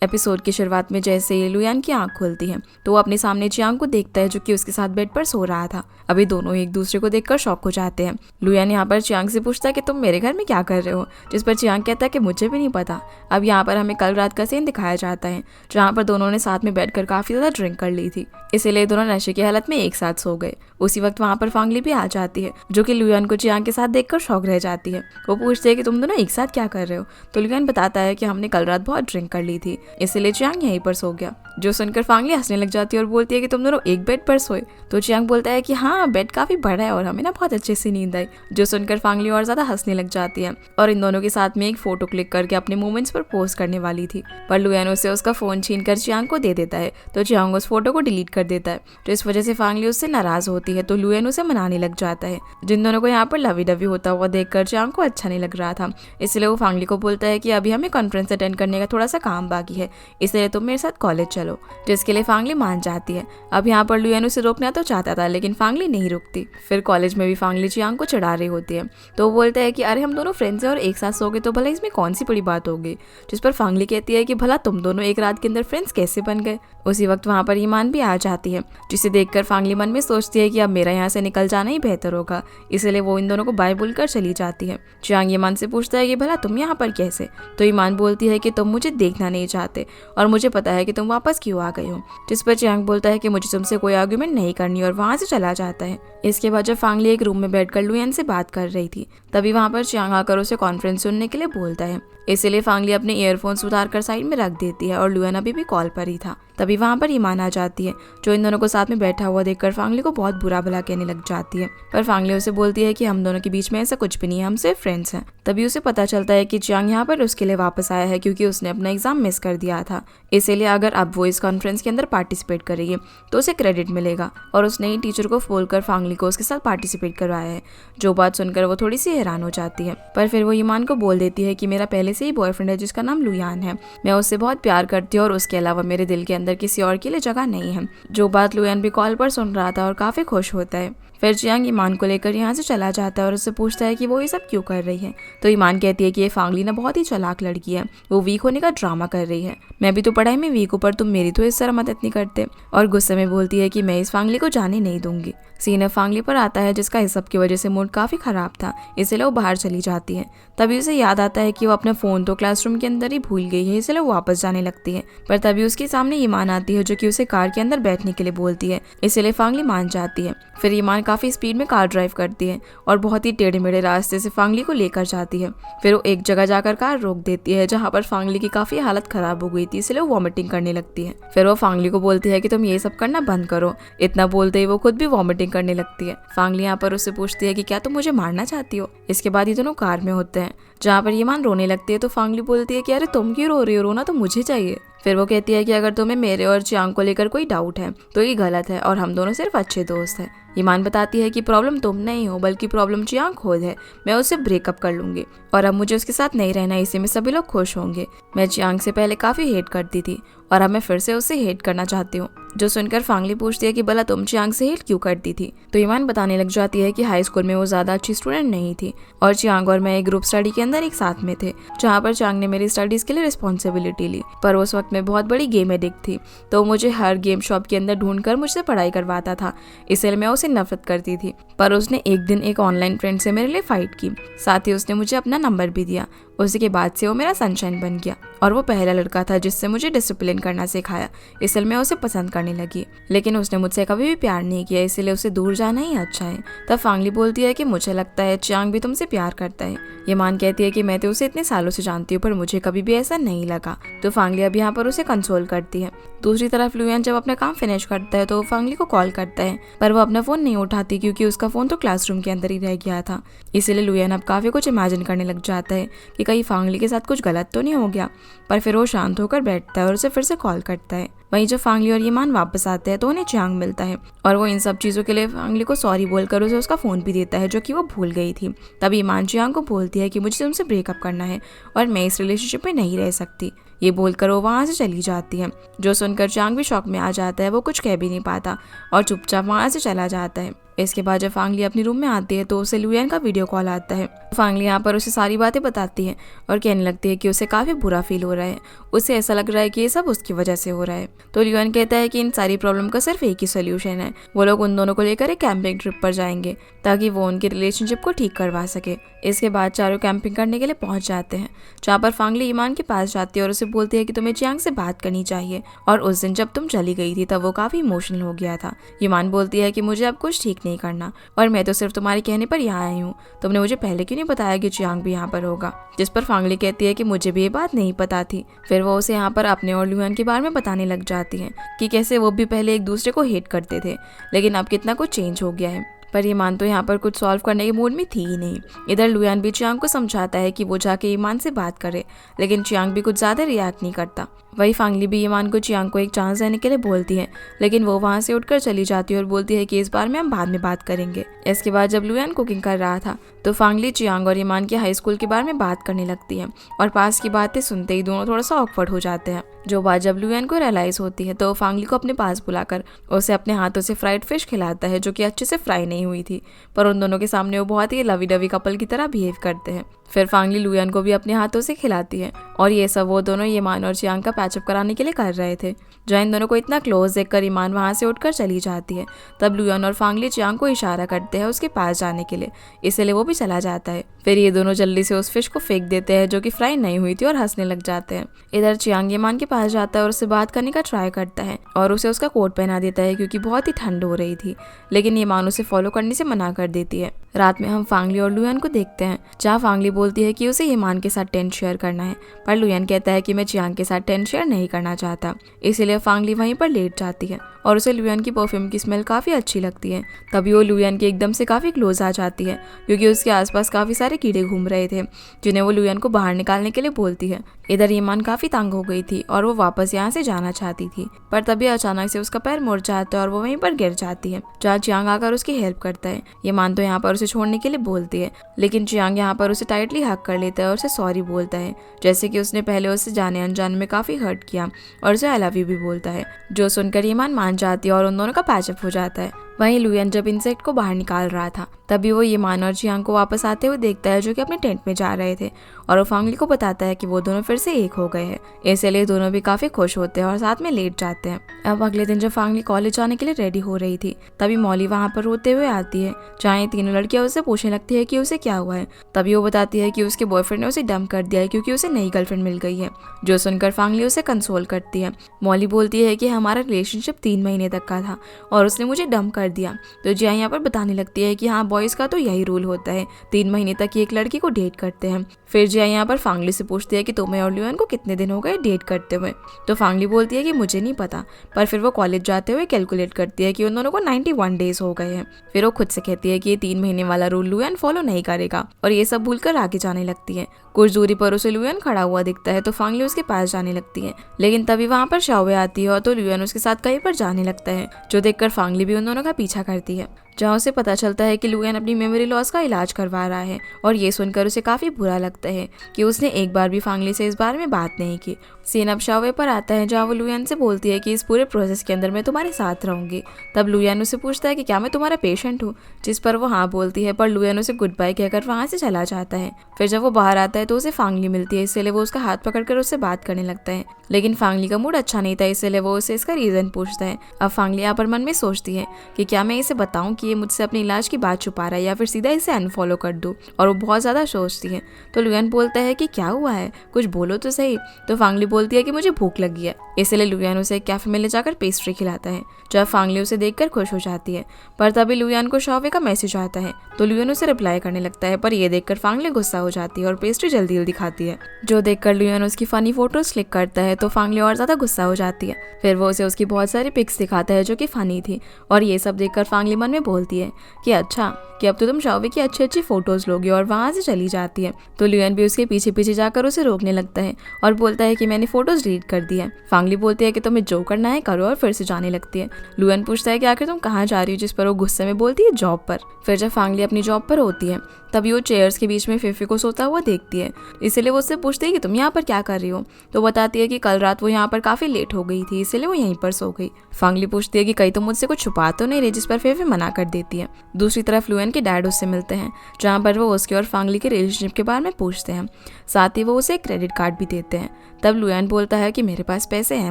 Episode की शुरुआत में जैसे ही लुयान की आंख खुलती है तो वो अपने सामने चियांग को देखता है जो कि उसके साथ बेड पर सो रहा था। अभी दोनों एक दूसरे को देखकर शॉक हो जाते हैं। लुयान यहाँ पर चियांग से पूछता है कि तुम मेरे घर में क्या कर रहे हो, जिस पर चियांग कहता है कि मुझे भी नहीं पता। अब यहाँ पर हमें कल रात का सीन दिखाया जाता है जहाँ पर दोनों ने साथ में बैठकर काफी ज्यादा ड्रिंक कर ली थी, इसीलिए दोनों नशे की हालत में एक साथ सो गए। उसी वक्त वहाँ पर फांगली भी आ जाती है जो कि लुयान को चियांग के साथ देखकर शॉक रह जाती है। वो पूछती है कि तुम दोनों एक साथ क्या कर रहे हो, तो लुयान बताता है कि हमने कल रात बहुत ड्रिंक कर ली थी, इसीलिए चियांग यहीं पर सो गया। जो सुनकर फांगली हंसने लग जाती है और बोलती है कि तुम दोनों एक बेड पर सोए। तो चियांग बोलता है कि हाँ, बेड काफी बड़ा है और हमें ना बहुत अच्छे से नींद आई। जो सुनकर फांगली और ज्यादा हंसने लग जाती है और इन दोनों के साथ में एक फोटो क्लिक करके अपने मोमेंट्स पर पोस्ट करने वाली थी, पर लुयान उसे उसका फोन छीन कर चियांग को दे देता है। तो चियांग उस फोटो को डिलीट कर देता है, तो इस वजह से फांगली उससे नाराज होती है। तो लुयान उसे मनाने लग जाता है। जिन दोनों को यहाँ पर लवी डवी होता हुआ देखकर चियांग को अच्छा नहीं लग रहा था, इसलिए वो फांगली को बोलता है कि अभी हमें कॉन्फ्रेंस अटेंड करने का थोड़ा सा काम बाकी है, इसलिए तुम मेरे साथ कॉलेज चलो, जिसके लिए फांगली मान जाती है। अब यहाँ पर लुयान उसे रोकना तो चाहता था लेकिन फांगली नहीं रुकती। फिर कॉलेज में भी फांगली चियांग को चिढ़ा रही होती है, तो वो बोलता है कि अरे हम दोनों फ्रेंड्स हैं और एक साथ सोगे तो भला इसमें कौन सी बड़ी बात होगी। जिस पर फांगली कहती है कि भला तुम दोनों एक रात के अंदर फ्रेंड्स कैसे बन गए। उसी वक्त वहाँ पर ईमान भी आ जाती है, जिसे देखकर फांगली मन में सोचती है कि अब मेरा यहाँ से निकल जाना ही बेहतर होगा, इसलिए वो इन दोनों को बाय बोलकर चली जाती है। चियांग ईमान से पूछता है कि भला तुम यहाँ पर कैसे, तो ईमान बोलती है कि तुम मुझे देखना नहीं चाहते और मुझे पता है कि तुम वापस क्यों आ गए हो। जिस पर चियांग बोलता है कि मुझे तुमसे कोई आर्गुमेंट नहीं करनी और वहाँ से चला जाता है। इसके बाद जब फांगली एक रूम में बैठकर लुयान से बात कर रही थी तभी वहाँ पर चियांग आकर उसे कॉन्फ्रेंस सुनने के लिए बोलता है, इसीलिए फांगली अपने ईयरफोन्स उतार कर साइड में रख देती है और लुयान अभी भी कॉल पर ही था। तभी वहाँ पर ईमान आ जाती है, जो इन दोनों को साथ में बैठा हुआ देखकर फांगली को बहुत बुरा भला कहने लग जाती है, पर फांगली उसे बोलती है कि हम दोनों के बीच में ऐसा कुछ भी नहीं है, हम सिर्फ फ्रेंड्स हैं। तभी उसे पता चलता है कि चियांग यहाँ पर उसके लिए वापस आया है क्योंकि उसने अपना एग्जाम मिस कर दिया था, इसीलिए अगर अब वो इस कॉन्फ्रेंस के अंदर पार्टिसिपेट करेगी तो उसे क्रेडिट मिलेगा और उसने ही टीचर को बोलकर फांगली को उसके साथ पार्टिसिपेट करवाया है। जो बात सुनकर वो थोड़ी सी हैरान हो जाती है, पर फिर वो ईमान को बोल देती है कि मेरा पहले से ही बॉयफ्रेंड है जिसका नाम लुयान है, मैं उससे बहुत प्यार करती हूँ और उसके अलावा मेरे दिल के अंदर किसी और के लिए जगह नहीं है। जो बात लुयान भी कॉल पर सुन रहा था और काफी खुश होता है। फिर चियांग ईमान को लेकर यहाँ से चला जाता है और उससे पूछता है कि वो ये सब क्यों कर रही है। तो ईमान कहती है कि ये फांगली ना बहुत ही चालाक लड़की है, वो वीक होने का ड्रामा कर रही है, मैं भी तो पढ़ाई में वीक हूँ पर तुम मेरी तो इस तरह मदद नहीं करते, और गुस्से में बोलती है कि मैं इस फांगली को जाने नहीं दूंगी। सीन अब फांगली पर आता है जिसका इस सब की वजह से मूड काफी खराब था, इसलिए वो बाहर चली जाती है। तभी उसे याद आता है कि वो अपना फोन तो क्लासरूम के अंदर ही भूल गई है, इसलिए वो वापस जाने लगती है। पर तभी उसके सामने ईमान आती है जो कि उसे कार के अंदर बैठने के लिए बोलती है, इसलिए फांगली मान जाती है। फिर ईमान काफी स्पीड में कार ड्राइव करती है और बहुत ही टेढ़े मेढ़े रास्ते से फांगली को लेकर जाती है। फिर वो एक जगह जाकर कार रोक देती है जहाँ पर फांगली की काफी हालत खराब हो गई थी, इसलिए वो वॉमिटिंग करने लगती है। फिर वो फांगली को बोलती है कि तुम ये सब करना बंद करो। इतना बोलते ही वो खुद भी वॉमिटिंग करने लगती है। फांगली यहाँ पर उससे पूछती है कि क्या तुम मुझे मारना चाहती हो। इसके बाद ये दोनों कार में होते हैं जहाँ पर ईमान रोने लगती है, तो फांगली बोलती है कि अरे तुम क्यों रो रही हो, रोना तो मुझे चाहिए। फिर वो कहती है कि अगर तुम्हें मेरे और चियांग को लेकर कोई डाउट है तो ये गलत है और हम दोनों सिर्फ अच्छे दोस्त हैं। ईमान बताती है कि प्रॉब्लम तुम नहीं हो बल्कि प्रॉब्लम चियांग खुद है, मैं उससे ब्रेकअप कर लूंगी और अब मुझे उसके साथ नहीं रहना, इसी में सभी लोग खुश होंगे। मैं चियांग से पहले काफी हेट करती थी और अब मैं फिर से उससे हेट करना चाहती हूँ। जो सुनकर फांगली पूछती है कि भला तुम चियांग से हेट क्यों करती थी, तो ईमान बताने लग जाती है कि हाई स्कूल में वो ज्यादा अच्छी स्टूडेंट नहीं थी और चियांग और मैं एक ग्रुप स्टडी के अंदर एक साथ में थे जहाँ पर चियांग ने मेरी स्टडीज के लिए रिस्पॉन्सिबिलिटी ली, पर उस वक्त मैं बहुत बड़ी गेम एडिक्ट थी, तो मुझे हर गेम शॉप के अंदर ढूंढकर मुझसे पढ़ाई करवाता था, इसलिए मैं उसे नफरत करती थी। पर उसने एक दिन एक ऑनलाइन फ्रेंड से मेरे लिए फाइट की, साथ ही उसने मुझे अपना नंबर भी दिया। उसके बाद से वो मेरा सनशाइन बन गया और वो पहला लड़का था जिससे मुझे डिसिप्लिन करना सिखाया, इसलिए मैं उसे पसंद करने लगी। लेकिन उसने मुझसे कभी भी प्यार नहीं किया, इसलिए उसे दूर जाना ही अच्छा है। तब फांगली बोलती है कि मुझे लगता है चियांग भी तुमसे प्यार करता है। ईमान कहती है कि मैं तो उसे इतने सालों से जानती हूँ पर मुझे कभी भी ऐसा नहीं लगा। तो फांगली अब यहाँ पर उसे कंसोल करती है। दूसरी तरफ लुयान जब अपना काम फिनिश करता है तो वो फांगली को कॉल करता है, पर वो अपना फोन नहीं उठाती क्योंकि उसका फोन तो क्लासरूम के अंदर ही रह गया था। इसीलिए लुयान अब काफी कुछ इमेजिन करने लग जाता है कि कहीं फांगली के साथ कुछ गलत तो नहीं हो गया, पर फिर वो शांत होकर बैठता है और उसे फिर से कॉल करता है। वहीं जब फांगली और ईमान वापस आते हैं तो उन्हें चियांग मिलता है और वो इन सब चीजों के लिए फांगली को सॉरी बोलकर उसे उसका फोन भी देता है जो कि वो भूल गई थी। तब ईमान चियांग को बोलती है कि मुझे तुमसे ब्रेकअप करना है और मैं इस रिलेशनशिप में नहीं रह सकती। ये बोलकर वो वहाँ से चली जाती है। जो सुनकर चियांग भी शॉक में आ जाता है, वो कुछ कह भी नहीं पाता और चुपचाप वहाँ से चला जाता है। इसके बाद जब फांगली अपने रूम में आती है तो उसे लुयान का वीडियो कॉल आता है फांगली यहाँ पर उसे सारी बातें बताती है और कहने लगती है कि उसे काफ़ी बुरा फील हो रहा है। उसे ऐसा लग रहा है कि ये सब उसकी वजह से हो रहा है। तो लियोन कहता है कि इन सारी प्रॉब्लम का सिर्फ एक ही सोल्यूशन है, वो लोग उन दोनों को लेकर एक कैंपिंग ट्रिप पर जाएंगे ताकि वो उनके रिलेशनशिप को ठीक करवा सके। इसके बाद चारों कैंपिंग करने के लिए पहुंच जाते हैं, जहाँ पर फांगली ईमान के पास जाती है और उसे बोलती है कि तुम्हें चियांग से बात करनी चाहिए, और उस दिन जब तुम चली गई थी तब वो काफ़ी इमोशनल हो गया था। ईमान बोलती है कि मुझे अब कुछ ठीक नहीं करना और मैं तो सिर्फ तुम्हारे कहने पर यहाँ आई हूँ, तुमने मुझे पहले क्यों नहीं बताया कि चियांग भी यहाँ पर होगा। जिस पर फांगली कहती है कि मुझे भी ये बात नहीं पता थी। फिर वो उसे यहाँ पर अपने और लुयान के बारे में बताने लग जाती है कि कैसे वो भी पहले एक दूसरे को हेट करते थे, लेकिन अब कितना कुछ चेंज हो गया है। पर ईमान तो यहाँ पर कुछ सॉल्व करने के मूड में थी ही नहीं। इधर लुयान भी चियांग को समझाता है कि वो जाके ईमान से बात करे, लेकिन चियांग भी कुछ ज़्यादा रिएक्ट नहीं करता। वही फांगली भी ईमान को चियांग को एक चांस देने के लिए बोलती है, लेकिन वो वहाँ से उठकर चली जाती है और बोलती है कि इस बार में हम बाद में बात करेंगे। इसके बाद जब लुयान कुकिंग कर रहा था तो फांगली चियांग और ईमान के हाई स्कूल के बारे में बात करने लगती है, और पास की बातें सुनते ही दोनों थोड़ा सा ऑकवर्ड हो जाते हैं। जो बात जब लुयान को रियलाइज होती है तो फांगली को अपने पास बुलाकर उसे अपने हाथों से फ्राइड फिश खिलाता है, जो कि अच्छे से फ्राई नहीं हुई थी, पर उन दोनों के सामने वो बहुत ही लवी डवी कपल की तरह बिहेव करते हैं। फिर फांगली लुयान को भी अपने हाथों से खिलाती है, और ये सब वो दोनों ईमान और चियांग का पैचअप कराने के लिए कर रहे थे। जहाँ इन दोनों को इतना क्लोज देखकर ईमान वहाँ से उठकर चली जाती है, तब लुयान और फांगली चियांग को इशारा करते हैं उसके पास जाने के लिए, इसलिए वो भी चला जाता है। फिर ये दोनों जल्दी से उस फिश को फेंक देते हैं जो कि फ्राई नहीं हुई थी और हंसने लग जाते हैं। इधर चियांग ईमान के पास जाता है और उससे बात करने का ट्राई करता है और उसे उसका कोट पहना देता है क्योंकि बहुत ही ठंड हो रही थी, लेकिन ईमान उसे फॉलो करने से मना कर देती है। रात में हम फांगली और लुयान को देखते हैं, जहाँ फांगली बोलती है कि उसे ईमान के साथ टेंट शेयर करना है, पर लुयान कहता है कि मैं चियांग के साथ टेंट शेयर नहीं करना चाहता। इसीलिए फांगली वहीं पर लेट जाती है और उसे लुयान की परफ्यूम की स्मेल काफ़ी अच्छी लगती है। तभी वो लुयान के एकदम से काफ़ी क्लोज आ जाती है क्योंकि उसके आसपास काफ़ी सारे कीड़े घूम रहे थे, जिन्हें वो लुयान को बाहर निकालने के लिए बोलती है। इधर ईमान काफ़ी तंग हो गई थी और वो वापस यहाँ से जाना चाहती थी, पर तभी अचानक से उसका पैर मुड़ जाता है और वो वहीं पर गिर जाती है, जहाँ चियांग आकर उसकी हेल्प करता है। ईमान तो यहाँ पर उसे छोड़ने के लिए बोलती है, लेकिन चियांग यहाँ पर उसे टाइटली हक कर लेता है और उसे सॉरी बोलता है, जैसे कि उसने पहले उसे जाने अनजाने में काफ़ी हर्ट किया, और उसे आई लव यू भी बोलता है, जो सुनकर ईमान मान जाती है और उन दोनों का पैचअप हो जाता है। वहीं लुयान जब इंसेक्ट को बाहर निकाल रहा था तभी वो ईमान और चियांग को वापस आते हुए देखता है, जो कि अपने टेंट में जा रहे थे, और वो फांगली को बताता है कि वो दोनों फिर से एक हो गए हैं। इसलिए दोनों भी काफी खुश होते हैं और साथ में लेट जाते हैं। अब अगले दिन जब फांगली कॉलेज जाने के लिए रेडी हो रही थी तभी मौली वहाँ पर रोते हुए आती है, जहाँ ये तीनों लड़कियां उससे पूछने लगती है कि उसे क्या हुआ है। तभी वो बताती है कि उसके बॉयफ्रेंड ने उसे डंप कर दिया है क्योंकि उसे नई गर्लफ्रेंड मिल गई है, जो सुनकर फांगली उसे कंसोल करती है। मौली बोलती है कि हमारा रिलेशनशिप 3 महीने तक का था और उसने मुझे डंप कर दिया। तो जिया यहाँ पर बताने लगती है कि हाँ, बॉयज का तो यही रूल होता है, 3 महीने तक ही एक लड़की को डेट करते हैं। फिर जिया यहाँ पर फांगली से पूछती है कि तुम्हें और लुयान को कितने दिन हो गए डेट करते हुए। तो फांगली बोलती है कि मुझे नहीं पता, पर फिर वो कॉलेज जाते हुए कैलकुलेट करती है कि उन दोनों को 91 डेज हो गए हैं। फिर वो खुद से कहती है कि ये 3 महीने वाला रूल लुयान फॉलो नहीं करेगा, और ये सब भूलकर आगे जाने लगती है। कुछ दूरी पर उसे लुयान खड़ा हुआ दिखता है तो फांगली उसके पास जाने लगती है, लेकिन तभी वहाँ पर शाओवे आती है और तो लुयान उसके साथ कहीं पर जाने लगता है, जो देखकर फांगली भी उन दोनों का पीछा करती है। जहाँ उसे पता चलता है कि लुयान अपनी मेमोरी लॉस का इलाज करवा रहा है, और ये सुनकर उसे काफ़ी बुरा लगता है कि उसने एक बार भी फांगली से इस बारे में बात नहीं की। सीन अब शाओवे पर आता है, जहाँ वो लुयान से बोलती है कि इस पूरे प्रोसेस के अंदर मैं तुम्हारे साथ रहूंगी। तब लुयान उसे पूछता है कि क्या मैं तुम्हारा पेशेंट हूँ, जिस पर वो हाँ बोलती है, पर लुयान उसे गुड बाय कहकर वहाँ से चला जाता है। फिर जब वो बाहर आता है तो उसे फांगली मिलती है, इसलिए वो उसका हाथ पकड़कर उससे बात करने लगता है, लेकिन फांगली का मूड अच्छा नहीं था, इसलिए वो उसे इसका रीज़न पूछता है। अब फांगली यहाँ पर मन में सोचती है कि क्या मैं इसे बताऊं कि ये मुझसे अपने इलाज की बात छुपा रहा है या फिर सीधा इसे अनफॉलो कर दूं, और वो बहुत ज़्यादा सोचती है। तो लुयान बोलता है कि क्या हुआ है, कुछ बोलो तो सही। तो फांगली बोलती है कि मुझे भूख लगी है, इसलिए लुयान उसे एक कैफे में ले जाकर पेस्ट्री खिलाता है। जब फांगली उसे देखकर खुश हो जाती है, पर तभी लुयान को शाओवे का मैसेज आता है, तो लुयान उसे रिप्लाई करने लगता है, पर ये देखकर फांगली गुस्सा हो जाती है और पेस्ट्री जल्दी जल्दी खाती है। जो देखकर लुयान उसकी फनी फोटोज क्लिक करता है तो फांगली और ज़्यादा गुस्सा हो जाती है। फिर वो उसे उसकी बहुत सारी पिक्स दिखाता है जो कि फनी थी, और ये सब देखकर फांगली मन में बोलती है कि अच्छा, कि अब तो तुम शाओवे की अच्छी अच्छी फोटोज लोगे, और वहाँ से चली जाती है। तो लुयान भी उसके पीछे पीछे जाकर उसे रोकने लगता है और बोलता है कि मैंने फोटोज डिलीट कर दी है। फांगली बोलती है कि तुम्हें जो करना है करो, और फिर से जाने लगती है। लुयान पूछता है कि आखिर तुम कहाँ जा रही हो, जिस पर वो गुस्से में बोलती है जॉब पर। फिर जब फांगली अपनी जॉब पर होती है तभी वो चेयर्स के बीच में फिफी को सोता हुआ देखती है, इसलिए वो उससे पूछती है कि तुम यहाँ पर क्या कर रही हो। तो बताती है कि कल रात वो यहाँ पर काफी लेट हो गई थी, इसलिए वो यहीं पर सो गई। फांगली पूछती है कि कहीं तुम मुझसे कुछ छुपा तो नहीं रही, जिस पर फेफे मना कर देती है। दूसरी तरफ लुयान के डैड उससे मिलते हैं, जहाँ पर वो उसके और फांगली के रिलेशनशिप के बारे में पूछते हैं। साथ ही वो उसे एक क्रेडिट कार्ड भी देते हैं। तब लुयान बोलता है कि मेरे पास पैसे हैं,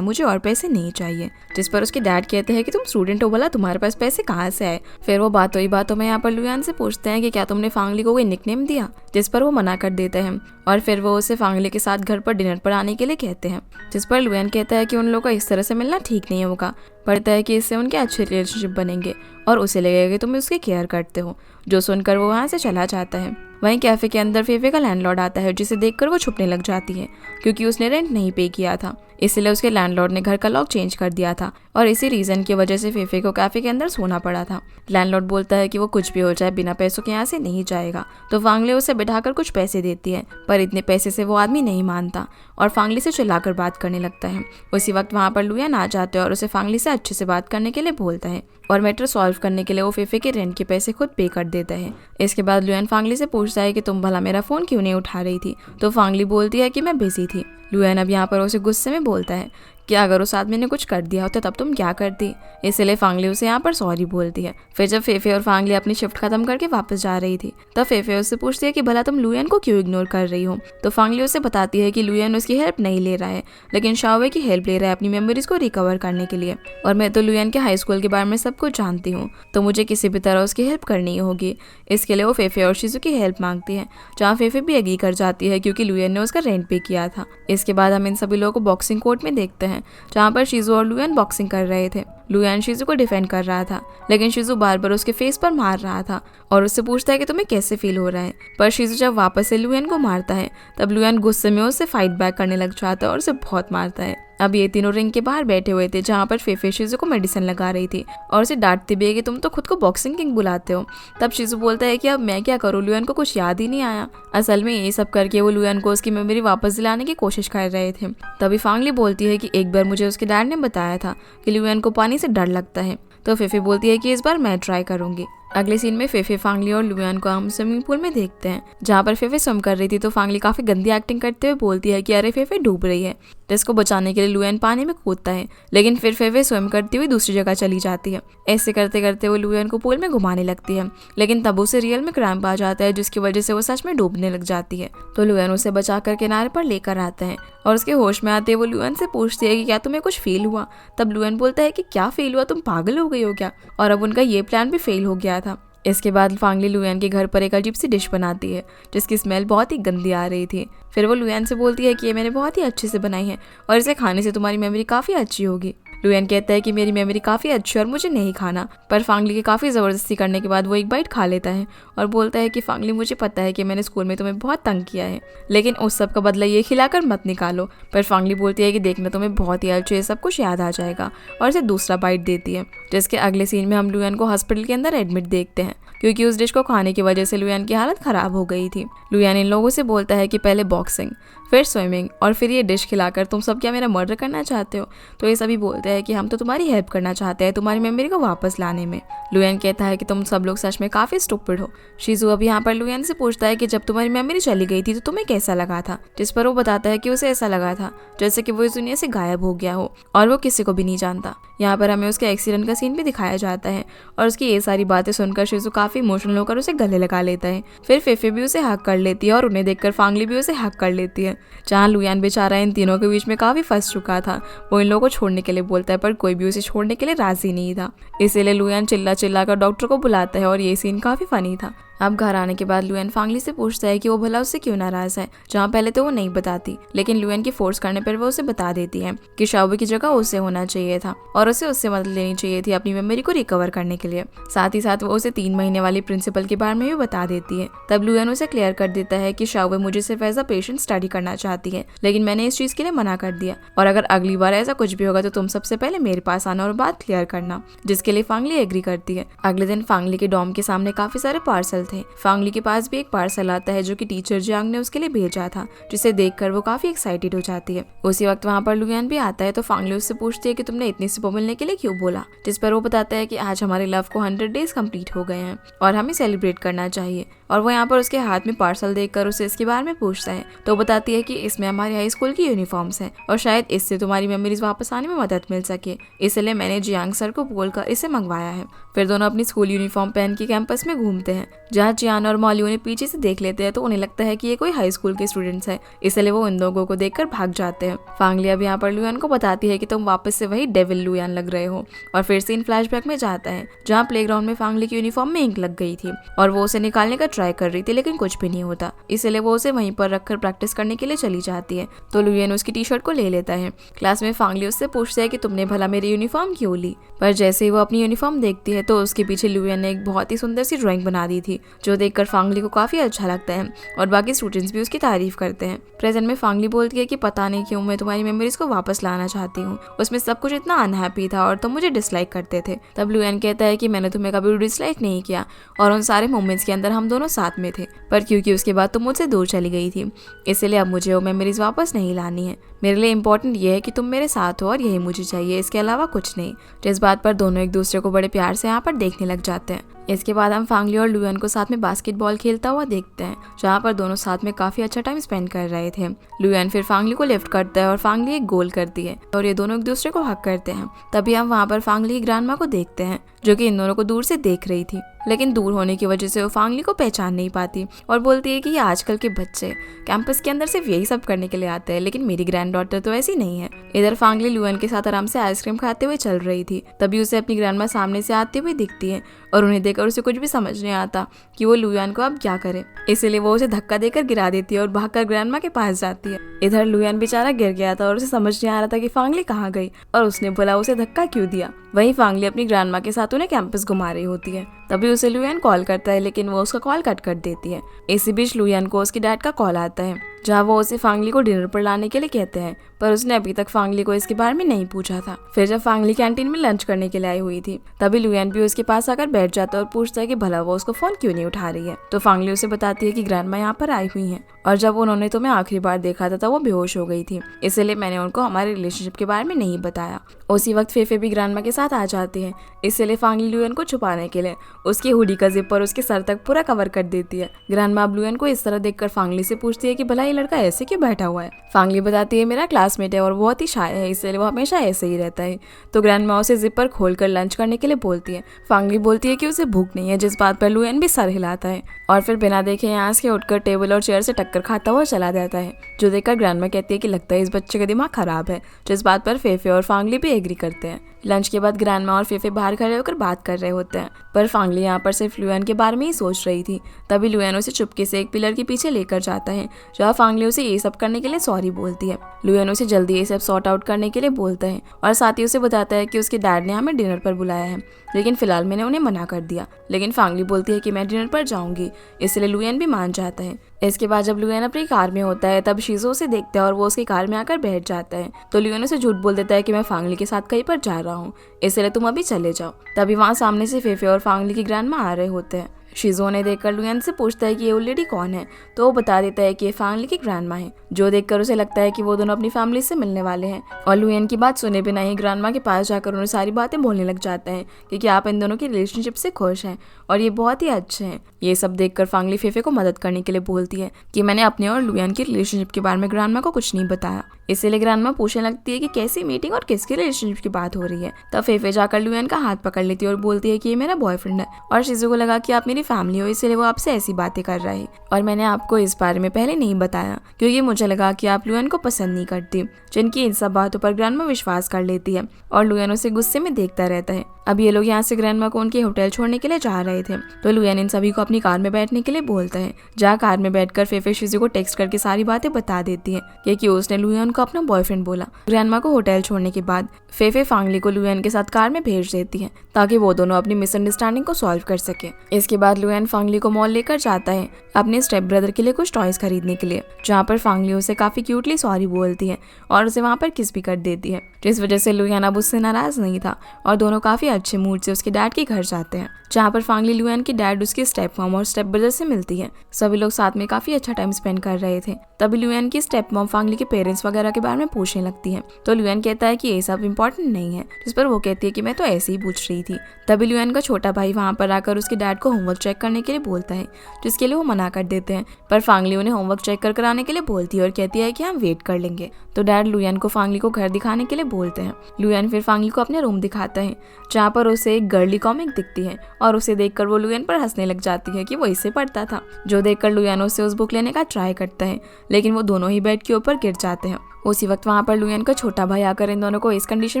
मुझे और पैसे नहीं चाहिए, जिस पर उसके डैड कहते हैं कि तुम स्टूडेंट हो, भला तुम्हारे पास पैसे कहाँ से आए। फिर वो बातों ही बातों में यहाँ पर लुयान से पूछते हैं कि क्या तुमने फांगली को कोई निकनेम दिया, जिस पर वो मना कर देते हैं। और फिर वो उसे फांगली के साथ घर पर डिनर पर आने के लिए कहते हैं, जिस पर लुयान कहता है कि उन लोगों का इस तरह से मिलना ठीक नहीं होगा, पड़ता है कि इससे उनके अच्छे रिलेशनशिप बनेंगे और उसे लगेगा कि तुम उसकी केयर करते हो। जो सुनकर वो वहाँ से चला जाता है। वहीं कैफे के अंदर फेफे का लैंडलॉर्ड आता है, जिसे देखकर वो छुपने लग जाती है, क्योंकि उसने रेंट नहीं पे किया था, इसलिए उसके लैंडलॉर्ड ने घर का लॉक चेंज कर दिया था और इसी रीजन की वजह से फेफे को कैफे के अंदर सोना पड़ा था। लैंडलॉर्ड बोलता है कि वो कुछ भी हो जाए बिना पैसों के यहाँ से नहीं जाएगा, तो फांगली उसे बिठाकर कुछ पैसे देती है, पर इतने पैसे से वो आदमी नहीं मानता और फांगली से चिल्लाकर बात करने लगता है। उसी वक्त वहाँ पर लुयान आ जाते हैं और उसे फांगली से अच्छे से बात करने के लिए बोलता है और मैटर सॉल्व करने के लिए वो फेफे के रेंट के पैसे खुद पे कर देता है। इसके बाद लुयान फांगली से पूछता है कि तुम भला मेरा फोन क्यों नहीं उठा रही थी, तो फांगली बोलती है कि मैं बिजी थी। लुयान अब यहाँ पर उसे गुस्से में बोलता है कि अगर उस आदमी ने कुछ कर दिया होता तब तुम क्या करती, इसलिए फांगली उसे यहाँ पर सॉरी बोलती है। फिर जब फेफे और फांगली अपनी शिफ्ट खत्म करके वापस जा रही थी, तब फेफे उससे पूछती है कि भला तुम लुयान को क्यों इग्नोर कर रही हो, तो फांगली उसे बताती है कि लुयान उसकी हेल्प नहीं ले रहा है, लेकिन शाओवे की हेल्प ले रहा है अपनी मेमोरीज को रिकवर करने के लिए, और मैं तो लुयान के हाई स्कूल के बारे में सब कुछ जानती हूँ, तो मुझे किसी भी तरह उसकी हेल्प करनी होगी। इसके लिए वो फेफे और शिजू की हेल्प मांगती है, जहाँ फेफे भी एग्री कर जाती है क्योंकि लुयान ने उसका रेंट पे किया था। इसके बाद हम इन सभी लोगों को बॉक्सिंग कोर्ट में देखते हैं, जहाँ पर शिजू और लुयान बॉक्सिंग कर रहे थे। लुयान शिजू को डिफेंड कर रहा था, लेकिन शिजू बार बार उसके फेस पर मार रहा था और उससे पूछता है कि तुम्हें कैसे फील हो रहा है। पर शिजू जब वापस से लुयान को मारता है, तब लुयान गुस्से में उससे फाइट बैक करने लग जाता है और उसे बहुत मारता है। अब ये तीनों रिंग के बाहर बैठे हुए थे, जहाँ पर फेफे शिजू को मेडिसिन लगा रही थी और उसे डांटती भी है कि तुम तो खुद को बॉक्सिंग किंग बुलाते हो। तब शिजू बोलता है कि अब मैं क्या करूँ, लुयान को कुछ याद ही नहीं आया। असल में ये सब करके वो लुयान को उसकी मेमोरी वापस दिलाने की कोशिश कर रहे थे। तभी फांगली बोलती है कि एक बार मुझे उसके डैड ने बताया था कि लुयान को पानी से डर लगता है, तो फेफे बोलती है कि इस बार मैं ट्राई करूंगी। अगले सीन में फेफे फांगली और लुयान को हम स्विमिंग पूल में देखते हैं, जहाँ पर फेफे स्विम कर रही थी, तो फांगली काफी गंदी एक्टिंग करते हुए बोलती है कि अरे फेफे डूब रही है। जिसको बचाने के लिए लुयान पानी में कूदता है, लेकिन फिर फेफे स्विम करती हुई दूसरी जगह चली जाती है। ऐसे करते करते वो लुयान को पूल में घुमाने लगती है, लेकिन तब उसे रियल में क्रैम्प आ जाता है, जिसकी वजह से वो सच में डूबने लग जाती है। तो लुयान उसे बचाकर किनारे पर लेकर आता है और उसके होश में आते वो लुयान से पूछती है कि क्या तुम्हें कुछ फील हुआ। तब लुयान बोलता है कि क्या फील हुआ, तुम पागल हो गई हो क्या। और अब उनका ये प्लान भी फेल हो गया था। इसके बाद फांगली लुयान के घर पर एक अजीब सी डिश बनाती है, जिसकी स्मेल बहुत ही गंदी आ रही थी। फिर वो लुयान से बोलती है कि ये मैंने बहुत ही अच्छे से बनाई है और इसे खाने से तुम्हारी मेमोरी काफ़ी अच्छी होगी। लुयान कहता है कि मेरी मेमोरी काफ़ी अच्छी है और मुझे नहीं खाना, पर फांगली के काफ़ी ज़बरदस्ती करने के बाद वो एक बाइट खा लेता है और बोलता है कि फांगली मुझे पता है कि मैंने स्कूल में तुम्हें बहुत तंग किया है, लेकिन उस सब का बदला ये खिलाकर मत निकालो। पर फांगली बोलती है कि देखना तुम्हें बहुत ही अच्छे सब कुछ याद आ जाएगा और इसे दूसरा बाइट देती है। जिसके अगले सीन में हम लुयान को हॉस्पिटल के अंदर एडमिट देखते हैं, क्योंकि उस डिश को खाने की वजह से लुयान की हालत खराब हो गई थी। लुयान इन लोगों से बोलता है कि पहले बॉक्सिंग, फिर स्विमिंग और फिर ये डिश खिलाकर तुम सब क्या मेरा मर्डर करना चाहते हो। तो ये सभी बोलते हैं कि हम तो तुम्हारी हेल्प करना चाहते हैं तुम्हारी मेमोरी को वापस लाने में। लुयान कहता है कि तुम सब लोग सच में काफी स्टूपिड हो। शिजू अब यहाँ पर लुयान से पूछता है कि जब तुम्हारी मेमोरी चली गई थी तो तुम्हें कैसा लगा था, जिस पर वो बताता है कि उसे ऐसा लगा था जैसे कि वो इस दुनिया से गायब हो गया हो और वो किसी को भी नहीं जानता। यहाँ पर हमें उसके एक्सीडेंट का सीन भी दिखाया जाता है और उसकी ये सारी बातें सुनकर शिजू काफी इमोशनल होकर उसे गले लगा लेता है। फिर फेफे भी उसे हक कर लेती है और उन्हें देखकर फांगली भी उसे हक कर लेती है। जहाँ लुयान बेचारा इन तीनों के बीच में काफी फंस चुका था, वो इन लोगों को छोड़ने के लिए बोलता है, पर कोई भी उसे छोड़ने के लिए राजी नहीं था। इसीलिए लुयान चिल्ला चिल्ला कर डॉक्टर को बुलाता है और ये सीन काफी फनी था। अब घर आने के बाद लुयान फांगली से पूछता है कि वो भला उससे क्यों नाराज है, जहाँ पहले तो वो नहीं बताती, लेकिन लुयान की फोर्स करने पर वो उसे बता देती है कि शाओवे की जगह उसे होना चाहिए था और उसे उससे मदद लेनी चाहिए थी अपनी मेमोरी को रिकवर करने के लिए। साथ ही साथ वो उसे 3 महीने वाली प्रिंसिपल के बारे में भी बता देती है। तब लुयान उसे क्लियर कर देता है कि शाओवे मुझे सिर्फ एज अ पेशेंट स्टडी करना चाहती है, लेकिन मैंने इस चीज के लिए मना कर दिया और अगर अगली बार ऐसा कुछ भी होगा तो तुम सबसे पहले मेरे पास आना और बात क्लियर करना, जिसके लिए फांगली एग्री करती है। अगले दिन फांगली के डॉम के सामने काफी सारे पार्सल थे। फांगली के पास भी एक पार्सल आता है जो कि टीचर जियांग ने उसके लिए भेजा था, जिसे देखकर वो काफी एक्साइटेड हो जाती है। उसी वक्त वहाँ पर लुयान भी आता है, तो फांगली उससे पूछती है कि तुमने इतनी सुबह मिलने के लिए क्यों बोला, जिस पर वो बताता है कि आज हमारे लव को 100 डेज कंप्लीट हो गए हैं और हमें सेलिब्रेट करना चाहिए और वो यहाँ पर उसके हाथ में पार्सल देखकर उसे इसके बारे में पूछता है। तो बताती है कि इसमें हमारी हाई स्कूल की यूनिफॉर्म्स हैं और शायद इससे तुम्हारी मेमोरीज वापस आने में मदद मिल सके, इसलिए मैंने जियांग सर को बोलकर इसे मंगवाया है। फिर दोनों अपनी स्कूल यूनिफॉर्म पहन के कैंपस में घूमते हैं, जहाँ जियान और मॉली उन्हें पीछे से देख लेते हैं तो उन्हें लगता है कि ये कोई हाई स्कूल के स्टूडेंट्स है, इसलिए वो इन लोगों को देखकर भाग जाते हैं। फांगली अब यहाँ पर लुयान को बताती है कि तुम वापस से वही डेविल लुयान लग रहे हो, और फिर सीन फ्लैशबैक में जाता है जहाँ प्लेग्राउंड में फांगली की यूनिफॉर्म में इंक लग गई थी और वो उसे निकालने का ट्राई कर रही थी, लेकिन कुछ भी नहीं होता, इसलिए वो उसे वहीं पर रखकर प्रैक्टिस करने के लिए चली जाती है। तो लुयान उसकी टी शर्ट को ले लेता है। क्लास में फांगली उससे पूछता है कि तुमने भला मेरी यूनिफॉर्म क्यों ली, पर जैसे ही वो अपनी यूनिफॉर्म देखती है तो उसके पीछे लुयान ने एक बहुत ही सुंदर सी ड्राइंग बना दी थी, जो देखकर फांगली को काफी अच्छा लगता है और बाकी स्टूडेंट्स भी उसकी तारीफ करते हैं। प्रेजेंट में फांगली बोलती है कि पता नहीं क्यों मैं तुम्हारी मेमोरीज को वापस लाना चाहती हूँ, उसमें सब कुछ इतना अनहैप्पी था और तुम मुझे डिसलाइक करते थे। तब लुयान कहता है कि मैंने तुम्हें कभी डिसलाइक नहीं किया और उन सारे मोमेंट्स के अंदर हम दोनों साथ में थे, पर क्योंकि उसके बाद तुम मुझसे दूर चली गई थी, इसलिए अब मुझे वो मेमोरीज वापस नहीं लानी है। मेरे लिए इम्पोर्टेंट ये है कि तुम मेरे साथ हो और यही मुझे चाहिए, इसके अलावा कुछ नहीं। इस बात पर दोनों एक दूसरे को बड़े प्यार से यहाँ पर देखने लग जाते हैं। इसके बाद हम फांगली और लुयान को साथ में बास्केटबॉल खेलता हुआ देखते हैं, जहाँ पर दोनों साथ में काफी अच्छा टाइम स्पेंड कर रहे थे। लुयान फिर फांगली को लिफ्ट करता है और फांगली एक गोल करती है और ये दोनों एक दूसरे को हक करते हैं। तभी हम वहाँ पर फांगली की ग्रैंडमा को देखते हैं, जो कि इन दोनों को दूर से देख रही थी, लेकिन दूर होने की वजह से वो फांगली को पहचान नहीं पाती और बोलती है कि ये आजकल के बच्चे कैंपस के अंदर सिर्फ यही सब करने के लिए आते हैं, लेकिन मेरी ग्रैंड डॉटर तो ऐसी नहीं है। इधर फांगली लुयान के साथ आराम से आइसक्रीम खाते हुए चल रही थी, तभी उसे अपनी ग्रैंडमा सामने से आती हुई दिखती है और उन्हें देखकर उसे कुछ भी समझ नहीं आता कि वो लुयान को अब क्या करे, इसीलिए वो उसे धक्का देकर गिरा देती है और भागकर ग्रैंडमा के पास जाती है। इधर लुयान बेचारा गिर गया था और उसे समझ नहीं आ रहा था कि फांगली कहाँ गई और उसने बोला उसे धक्का क्यों दिया। वहीं फांगली अपनी ग्रैंडमा के साथ उन्हें कैंपस घुमा रही होती है, तभी उसे लुयान कॉल करता है, लेकिन वो उसका कॉल कट कर देती है। इसी बीच लुयान को उसकी डैड का कॉल आता है, जहाँ वो उसे फांगली को डिनर पर लाने के लिए कहते हैं, पर उसने अभी तक फांगली को इसके बारे में नहीं पूछा था। फिर जब फांगली कैंटीन में लंच करने के लिए आई हुई थी, तभी लुयान भी उसके पास आकर बैठ जाता है और पूछता है कि भला वो उसको फोन क्यों नहीं उठा रही है। तो फांगली उसे बताती है कि ग्रैंडमा यहाँ पर आई हुई है और जब उन्होंने तुम्हें आखिरी बार देखा था तब वो बेहोश हो गई थी, इसलिए मैंने उनको हमारे रिलेशनशिप के बारे में नहीं बताया। उसी वक्त फेफे भी ग्रैंडमा के साथ आ जाती है, इसलिए फांगली लुयान को छुपाने के लिए उसकी हुडी का जिपर उसके सर तक पूरा कवर कर देती है। ग्रैंडमा अब लुयान को इस तरह देखकर फांगली से पूछती है कि भला ये लड़का ऐसे क्यों बैठा हुआ है। फांगली बताती है मेरा क्लासमेट है और बहुत ही शाय है, इसलिए वो हमेशा ऐसे ही रहता है। तो ग्रैंडमा उसे जिपर खोलकर लंच करने के लिए बोलती है। फांगली बोलती है कि उसे भूख नहीं है, जिस बात पर लुयान भी सर हिलाता है और फिर बिना देखे यहाँ से उठकर टेबल और चेयर से टक्कर खाता हुआ चला जाता है, जो देखकर ग्रैंडमा कहती है कि लगता है इस बच्चे का दिमाग खराब है, जिस बात पर फेफे और फांगली भी एग्री करते हैं। लंच के बाद ग्रैंडमा और फेफे बाहर खड़े होकर बात कर रहे होते हैं, पर फांगली यहाँ पर सिर्फ लुयान के बारे में ही सोच रही थी। तभी लुयान उसे चुपके से एक पिलर के पीछे लेकर जाता है, जहाँ फांगली उसे ये सब करने के लिए सॉरी बोलती है। लुयान उसे जल्दी ये सब सॉर्ट आउट करने के लिए बोलता है और साथ ही उसे बताता है कि उसके डैड ने हमें डिनर पर बुलाया है, लेकिन फिलहाल मैंने उन्हें मना कर दिया। लेकिन फांगली बोलती है कि मैं डिनर पर जाऊंगी, इसलिए लुयान भी मान जाता है। इसके बाद जब लुयान अपनी कार में होता है, तब शीजो उसे देखता है और वो उसकी कार में आकर बैठ जाता है। तो लुयान उसे झूठ बोल देता है कि मैं फांगली के साथ कहीं पर जा रहा हूँ, इसलिए तुम अभी चले जाओ। तभी वहाँ सामने से फेफे और फांगली की ग्रैंडमा आ रहे होते हैं। शिजो ने देखकर लुयान से पूछता है कि ये लेडी कौन है, तो वो बता देता है कि ये फांगली की ग्रैंडमा है, जो देखकर उसे लगता है कि वो दोनों अपनी फैमिली से मिलने वाले हैं। और लुयान की बात सुने बिना ही ग्रैंडमा के पास जाकर उन्हें सारी बातें बोलने लग जाता है कि आप इन दोनों की रिलेशनशिप से खुश हैं और ये बहुत ही अच्छे हैं। ये सब देखकर फांगली फेफे को मदद करने के लिए बोलती है कि मैंने अपने और लुयान की रिलेशनशिप के बारे में ग्रैंडमा को कुछ नहीं बताया, इसीलिए ग्रैंडमा पूछने लगती है कि कैसी मीटिंग और किसकी रिलेशनशिप की बात हो रही है। तब फेफे जाकर लुयान का हाथ पकड़ लेती है और बोलती है कि ये मेरा बॉयफ्रेंड है और शिजो को लगा कि आप मेरी फैमिली हो, इसलिए वो आपसे ऐसी बातें कर रहा है और मैंने आपको इस बारे में पहले नहीं बताया क्योंकि मुझे लगा कि आप लुयान को पसंद नहीं करती। जिनकी इन सब बातों पर ग्रैंडमा विश्वास कर लेती है और लुयान उसे गुस्से में देखता रहता है। अब ये लोग यहाँ से ग्रैंडमा को उनके होटल छोड़ने के लिए जा रहे थे, तो लुयान इन सभी को अपनी कार में बैठने के लिए बोलता है, जहाँ कार में बैठकर फेफे शिजो को टेक्स्ट करके सारी बातें बता देती है कि उसने लुयान को अपना बॉयफ्रेंड बोला। ग्रैंडमा को होटल छोड़ने के बाद फेफे फांगली को लुयान के साथ कार में भेज देती है ताकि वो दोनों अपनी मिसअंडरस्टैंडिंग को सॉल्व कर सके। इसके बाद लुयान फांगली को मॉल लेकर जाता है अपने स्टेप ब्रदर के लिए कुछ टॉयज खरीदने के लिए, जहाँ पर फांगली उसे काफी क्यूटली सॉरी बोलती है और उसे वहाँ पर किस भी कर देती है, जिस वजह से लुयान अब उससे नाराज नहीं था और दोनों काफी अच्छे मूड से उसके डैड के घर जाते हैं, जहाँ पर फांगली लुयान की डैड उसके स्टेप मॉम और स्टेप ब्रदर से मिलती है। सभी लोग साथ में काफी अच्छा टाइम स्पेंड कर रहे थे। तभी लुयान की स्टेप मॉम फांगली के पेरेंट्स वगैरह के बारे में पूछने लगती है, तो लुयान कहता है कि ये सब इम्पोर्टेंट नहीं है, जिस पर वो कहती है कि मैं तो ऐसे ही पूछ रही थी। तभी लुयान का छोटा भाई वहाँ पर आकर उसके डैड को होमवर्क चेक करने के लिए बोलता है, जिसके लिए वो मना कर देते हैं, पर फांगली उन्हें होमवर्क चेक कर आने के लिए बोलती है और कहती है कि हम वेट कर लेंगे। तो डैड लुयान को फांगली को घर दिखाने के लिए बोलते हैं। लुयान फिर फांगली को अपने रूम दिखाता है, जहाँ पर उसे एक गर्ली कॉमिक दिखती है और उसे देखकर वो लुयान पर हंसने लग जाती है कि वो इससे पढ़ता था। जो देखकर लुयान उससे उस बुक लेने का ट्राई करता है, लेकिन वो दोनों ही बेड के ऊपर गिर जाते हैं। उसी वक्त वहाँ पर लुयान का छोटा भाई आकर इन दोनों को इस कंडीशन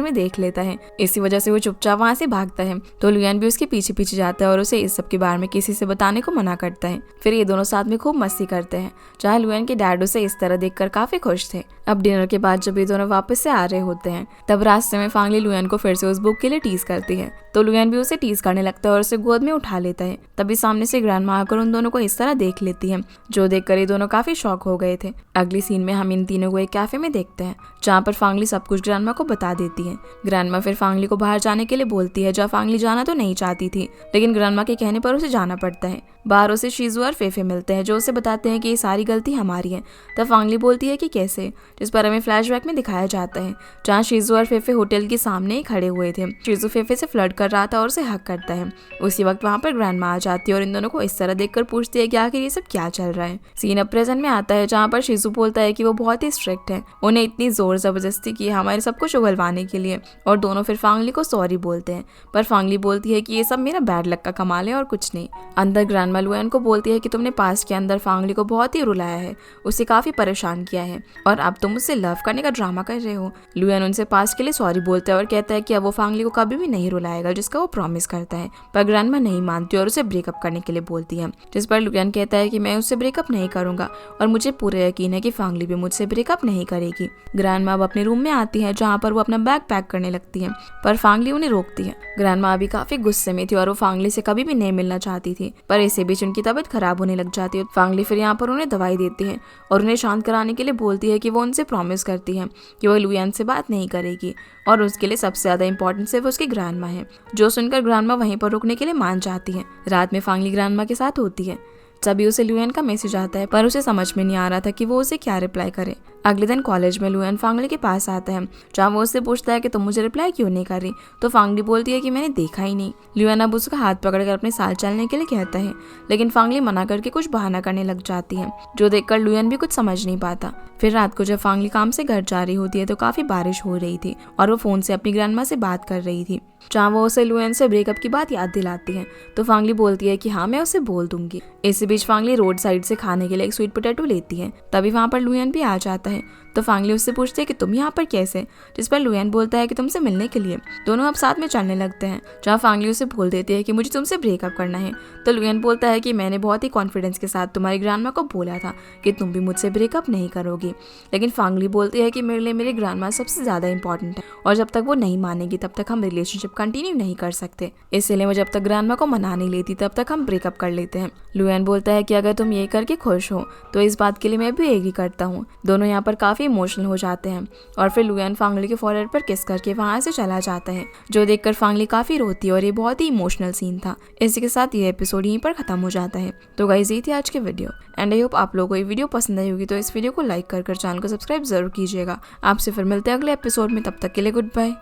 में देख लेता है। इसी वजह से वो चुपचाप वहाँ से भागता है। तो लुयान भी उसके पीछे पीछे जाता है और उसे इस सब के बारे में किसी से बताने को मना करता है। फिर ये दोनों साथ में खूब मस्ती करते हैं, जहाँ लुयान के डैड उसे इस तरह देखकर काफी खुश थे। अब डिनर के बाद जब ये दोनों वापस से आ रहे होते हैं, तब रास्ते में फांगली लुयान को फिर से उस बुक के लिए टीज करती है। तो लुयान भी उसे टीज करने लगता है और उसे गोद में उठा लेता है। तभी सामने से ग्रैंडमा आकर उन दोनों को इस तरह देख लेती है, जो देखकर ये दोनों काफी शॉक हो गए थे। अगली सीन में हम इन तीनों को एक कैफे में देखते हैं, जहाँ पर फांगली सब कुछ ग्रैंडमा को बता देती है। ग्रैंडमा फिर फांगली को बाहर जाने के लिए बोलती है, जहाँ फांगली जाना तो नहीं चाहती थी, लेकिन ग्रैंडमा के कहने पर उसे जाना पड़ता है। बाहर उसे शीजू और फेफे मिलते हैं, जो उसे बताते हैं कि ये सारी गलती हमारी है। तब फांगली बोलती है कि कैसे, जिस पर हमें फ्लैशबैक में दिखाया जाता है, जहाँ शीजू और फेफे होटल के सामने ही खड़े हुए थे। शीजू फेफे से फ्लर्ट कर रहा था और उसे हक करता है। उसी वक्त वहाँ पर ग्रैंडमा आ जाती है और इन दोनों को इस तरह देखकर पूछती है कि आखिर ये सब क्या चल रहा है। सीन अब प्रेजेंट में आता है, जहाँ पर शीजू बोलता है कि वो बहुत ही स्ट्रिक्ट है, उन्हें इतनी जोर जबरदस्ती की हमारे सब कुछ उगलवाने के लिए। और दोनों फिर फांगली को सॉरी बोलते हैं, पर फांगली बोलती है कि ये सब मेरा बैड लक का कमाल है और कुछ नहीं। अंदर ग्रैंडमा लुयान को बोलती है कि तुमने पास्ट के अंदर फांगली को बहुत ही रुलाया है, उसे काफी परेशान किया है, और अब तुम उससे लव करने का ड्रामा कर रहे हो। लुयान उनसे पास्ट के लिए सॉरी बोलता है और कहता है कि अब वो फांगली को कभी भी नहीं रुलाएगा, जिसका वो प्रॉमिस करता है। पर ग्रैंडमा नहीं मानती और उसे ब्रेकअप करने के लिए बोलती है, जिस पर लुयान कहता है कि मैं उससे ब्रेकअप नहीं करूंगा और मुझे पूरा यकीन है कि फांगली भी मुझसे ब्रेकअप नहीं करेगी। ग्रैंडमा अब अपने रूम में आती है, जहाँ पर वो अपना बैग पैक करने लगती है, पर फांगली उन्हें रोकती है। ग्रैंडमा अभी काफी गुस्से में थी और वो फांगली से कभी भी नहीं मिलना चाहती थी, पर इसी बीच उनकी तबीयत खराब होने लग जाती है। फांगली फिर यहाँ पर उन्हें दवाई देती है और उन्हें शांत कराने के लिए बोलती है कि वो उनसे प्रॉमिस करती है कि वो लुयान से बात नहीं करेगी, और उसके लिए सबसे ज्यादा इंपॉर्टेंट सिर्फ उसकी ग्रैंडमा है। जो सुनकर ग्रैंडमा वहीं पर रुकने के लिए मान जाती है। रात में फांगली ग्रैंडमा के साथ होती है, तभी उसे लुयान का मैसेज आता है, पर उसे समझ में नहीं आ रहा था कि वो उसे क्या रिप्लाई करे। अगले दिन कॉलेज में लुयान फांगली के पास आता है, जहाँ वो उससे पूछता है कि तुम मुझे रिप्लाई क्यों नहीं कर रही। तो फांगली बोलती है कि मैंने देखा ही नहीं। लुयान अब उसका हाथ पकड़कर अपने साथ चलने के लिए कहता है, लेकिन फांगली मना करके कुछ बहाना करने लग जाती है, जो देखकर लुयान भी कुछ समझ नहीं पाता। फिर रात को जब फांगली काम से घर जा रही होती है, तो काफी बारिश हो रही थी और वो फोन से अपनी ग्रैंडमा से बात कर रही थी, जहाँ वो उसे लुयान से ब्रेकअप की बात याद दिलाती है। तो फांगली बोलती है कि हाँ, मैं उसे बोल दूंगी। इसी बीच फांगली रोड साइड से खाने के लिए एक स्वीट पोटैटो लेती है। तभी वहाँ पर लुयान भी आ जाता है। तो फांगली उससे पूछती है कि तुम यहाँ पर कैसे, जिस पर लुयान बोलता है कि तुमसे मिलने के लिए। दोनों अब साथ में चलने लगते हैं, जहाँ फांगली उसे बोल देती है कि मुझे तुमसे ब्रेकअप करना है। तो लुयान बोलता है कि मैंने बहुत ही कॉन्फिडेंस के साथ तुम्हारी ग्रैंडमा को बोला था कि तुम भी मुझसे ब्रेकअप नहीं करोगी, लेकिन फांगली बोलती है कि मेरे लिए मेरी ग्रैंडमा सबसे ज्यादा इंपॉर्टेंट है, और जब तक वो नहीं मानेगी तब तक हम रिलेशनशिप कंटिन्यू नहीं कर सकते, इसलिए मैं जब तक ग्रैंडमा को मना नहीं लेती तब तक हम ब्रेकअप कर लेते हैं। लुयान बोलता है कि अगर तुम ये करके खुश हो तो इस बात के लिए मैं भी एग्री करता हूँ। दोनों यहाँ पर काफी इमोशनल हो जाते हैं और फिर लुयान फांगली के फॉरहेड पर किस करके वहां से चला जाता है, जो देखकर फांगली काफी रोती है और ये बहुत ही इमोशनल सीन था। इसी के साथ ये एपिसोड यहीं पर खत्म हो जाता है। तो गाइस, ये थी आज की वीडियो एंड आई होप आप लोगों को ये वीडियो पसंद आई होगी। तो इस वीडियो को लाइक कर चैनल को सब्सक्राइब जरूर कीजिएगा। आपसे फिर मिलते हैं अगले एपिसोड में, तब तक के लिए गुड बाय।